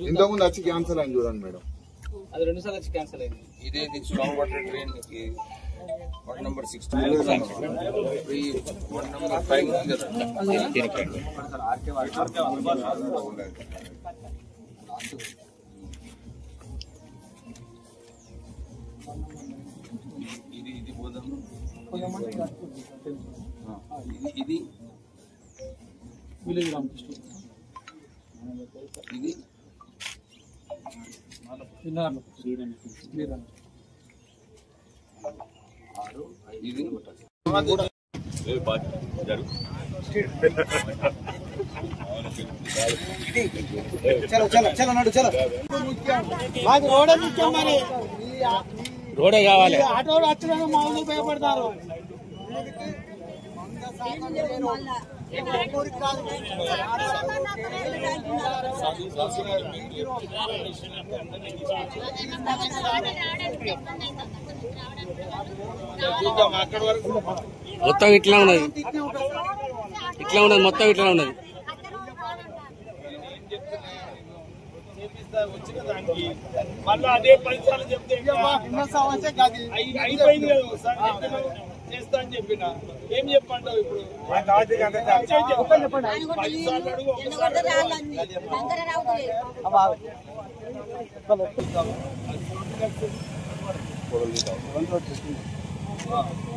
ఇంతకుముందు వచ్చి క్యాన్సల్ అయింది చూడండి మేడం. అది 2 సార్లు వచ్చి క్యాన్సల్ అయింది. ఇదే స్ట్రాంగ్ వాటర్ ట్రైన్ కి 1 నెంబర్ 6 1 నెంబర్ 5 ఉంది కదా. ఇది పోదాం. ఇది విలేజ్ రామకృష్ణ ఇది ఇది రోడే కావాలి. ఆటో వచ్చిన మామూలు ఉపయోగపడతారు. మొత్తం ఇట్లా ఉన్నది, మొత్తం ఇట్లా ఉన్నది. వచ్చిన దానికి మళ్ళీ అదే 10 సార్లు చెప్తే అయిపోయింది కదా. చేస్తా అని చెప్పిన ఏం చెప్పంటావు ఇప్పుడు?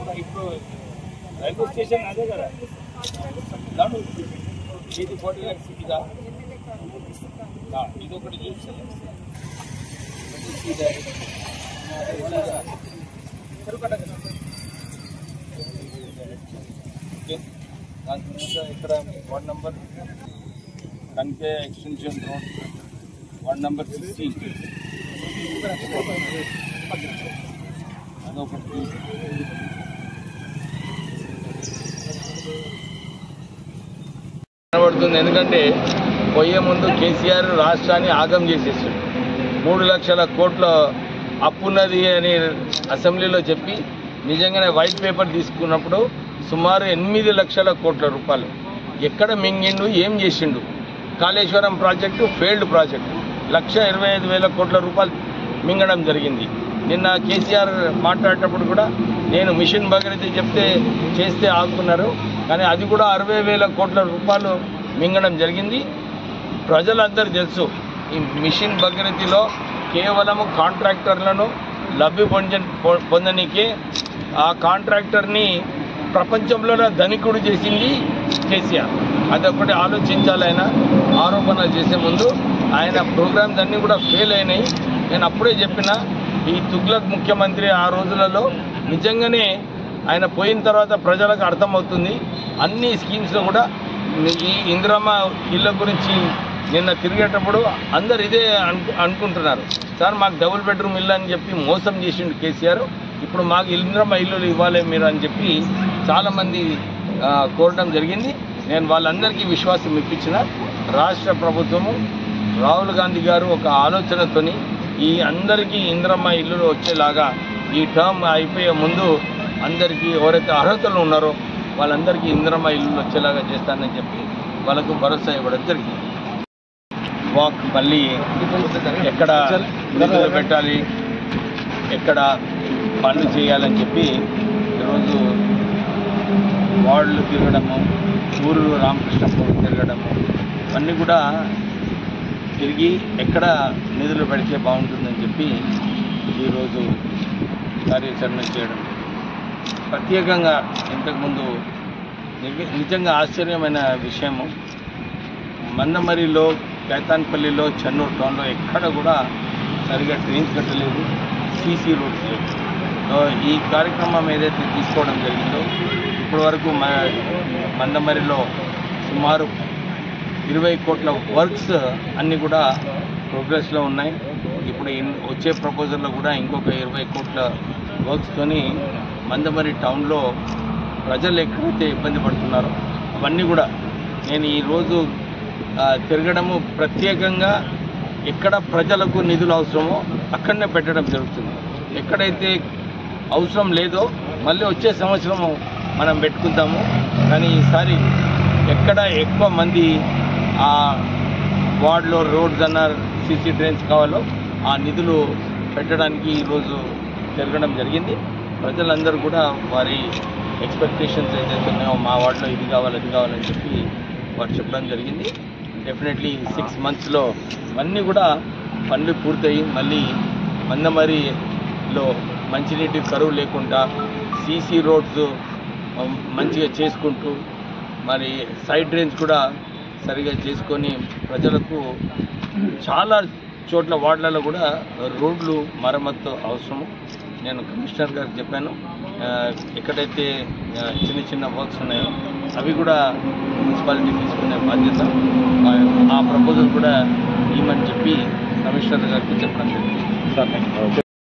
ఇప్పుడు రైల్వే స్టేషన్ అదే కదా. ఇది 40 lakhs ఇదా? ఇది ఒకటి చూస్తాను. దాని తర్వాత ఇక్కడ 1 నెంబర్ కన్కే ఎక్స్టెన్షన్ రోడ్ 1 నెంబర్ 16 అదొకటి. కనబడుతుంది. ఎందుకంటే పోయే ముందు కేసీఆర్ రాష్ట్రాన్ని ఆగం చేసేసాడు. 3 లక్షల కోట్ల అప్పున్నది అని అసెంబ్లీలో చెప్పి నిజంగానే వైట్ పేపర్ తీసుకున్నప్పుడు సుమారు 8 లక్షల కోట్ల రూపాయలు ఎక్కడ మింగిండు, ఏం చేసిండు? కాళేశ్వరం ప్రాజెక్టు ఫెయిల్డ్ ప్రాజెక్టు 1,25,000 కోట్ల రూపాయలు మింగడం జరిగింది. నిన్న కేసీఆర్ మాట్లాడేటప్పుడు కూడా నేను మిషన్ భగీరథ చెప్తే చేస్తే ఆగుతున్నారు, కానీ అది కూడా 60,000 కోట్ల రూపాయలు మింగడం జరిగింది. ప్రజలందరూ తెలుసు ఈ మిషన్ భగీరథలో కేవలం కాంట్రాక్టర్లను లబ్ధి పొందనీకే ఆ కాంట్రాక్టర్ని ప్రపంచంలోనే ధనికుడు చేసింది కేసీఆర్. అదొకటి ఆలోచించాలి. ఆయన ఆరోపణలు చేసే ముందు ఆయన ప్రోగ్రామ్స్ అన్నీ కూడా ఫెయిల్ అయినాయి. నేను అప్పుడే చెప్పిన ఈ తుగ్లక్ ముఖ్యమంత్రి ఆ రోజులలో నిజంగానే ఆయన పోయిన తర్వాత ప్రజలకు అర్థమవుతుంది. అన్ని స్కీమ్స్లో కూడా ఈ ఇందిరమ్మ ఇళ్ళ గురించి నిన్న తిరిగేటప్పుడు అందరు ఇదే అనుకుంటున్నారు. సార్ మాకు డబుల్ బెడ్రూమ్ ఇల్లు అని చెప్పి మోసం చేసిండు కేసీఆర్. ఇప్పుడు మాకు ఇందిరమ్మ ఇల్లులు ఇవ్వాలి మీరు అని చెప్పి చాలామంది కోరడం జరిగింది. నేను వాళ్ళందరికీ విశ్వాసం ఇప్పించిన రాష్ట్ర ప్రభుత్వము రాహుల్ గాంధీ గారు ఒక ఆలోచనతోని ఈ అందరికీ ఇందిరమ్మ ఇల్లులు వచ్చేలాగా ఈ టర్మ్ అయిపోయే ముందు అందరికీ ఎవరైతే అర్హతలు ఉన్నారో వాళ్ళందరికీ ఇందిరమ్మ ఇల్లులు వచ్చేలాగా చేస్తానని చెప్పి వాళ్ళకు భరోసా ఇవ్వడం జరిగింది. వాక్ మళ్ళీ ఎక్కడ నిధులు పెట్టాలి, ఎక్కడ పనులు చేయాలని చెప్పి ఈరోజు వార్డులు తిరగడము, ఊరు రామకృష్ణపురం తిరగడము, అన్నీ కూడా తిరిగి ఎక్కడ నిధులు పెడితే బాగుంటుందని చెప్పి ఈరోజు కార్యాచరణ చేయడం. ప్రత్యేకంగా ఇంతకుముందు నిజంగా ఆశ్చర్యమైన విషయము, మందమరిలో, కైతాన్పల్లిలో, చెన్నూరు టౌన్లో ఎక్కడ కూడా సరిగా ట్రైన్స్ కట్టలేదు, సీసీ రోడ్స్ లేవు. ఈ కార్యక్రమం ఏదైతే తీసుకోవడం జరిగిందో ఇప్పటి వరకు మందమరిలో సుమారు 20 కోట్ల వర్క్స్ అన్నీ కూడా ప్రోగ్రెస్లో ఉన్నాయి. ఇప్పుడు వచ్చే ప్రపోజల్లో కూడా ఇంకొక 20 కోట్ల వర్క్స్తోని మందమరి టౌన్లో ప్రజలు ఎక్కడైతే ఇబ్బంది పడుతున్నారో అవన్నీ కూడా నేను ఈరోజు తిరగడము ప్రత్యేకంగా ఎక్కడ ప్రజలకు నిధులు అవసరమో అక్కడనే పెట్టడం జరుగుతుంది. ఎక్కడైతే అవసరం లేదో మళ్ళీ వచ్చే సంవత్సరము మనం పెట్టుకుంటాము. కానీ ఈసారి ఎక్కడ ఎక్కువ మంది ఆ వార్డులో రోడ్స్ అన్న సీసీ డ్రైన్స్ కావాలో ఆ నిధులు పెట్టడానికి ఈరోజు జరగడం జరిగింది. ప్రజలందరూ కూడా వారి ఎక్స్పెక్టేషన్స్ ఏదైతే ఉన్నాయో మా వార్డులో ఇది కావాలి అది కావాలని చెప్పి వారు చెప్పడం జరిగింది. డెఫినెట్లీ 6 monthsలో అన్నీ కూడా పనులు పూర్తయి మళ్ళీ మందమరిలో మంచినీటి కరువు లేకుండా సీసీ రోడ్స్ మంచిగా చేసుకుంటూ మరి సైడ్ డ్రైన్స్ కూడా సరిగా చేసుకొని ప్రజలకు చాలా చోట్ల వార్డులలో కూడా రోడ్లు మరమ్మత్తు అవసరము. నేను కమిషనర్ గారికి చెప్పాను, ఎక్కడైతే చిన్న వర్క్స్ ఉన్నాయో అవి కూడా మున్సిపాలిటీ తీసుకునే బాధ్యత, ఆ ప్రపోజల్ కూడా ఇవ్వమని చెప్పి కమిషనర్ గారికి చెప్పడం జరిగింది.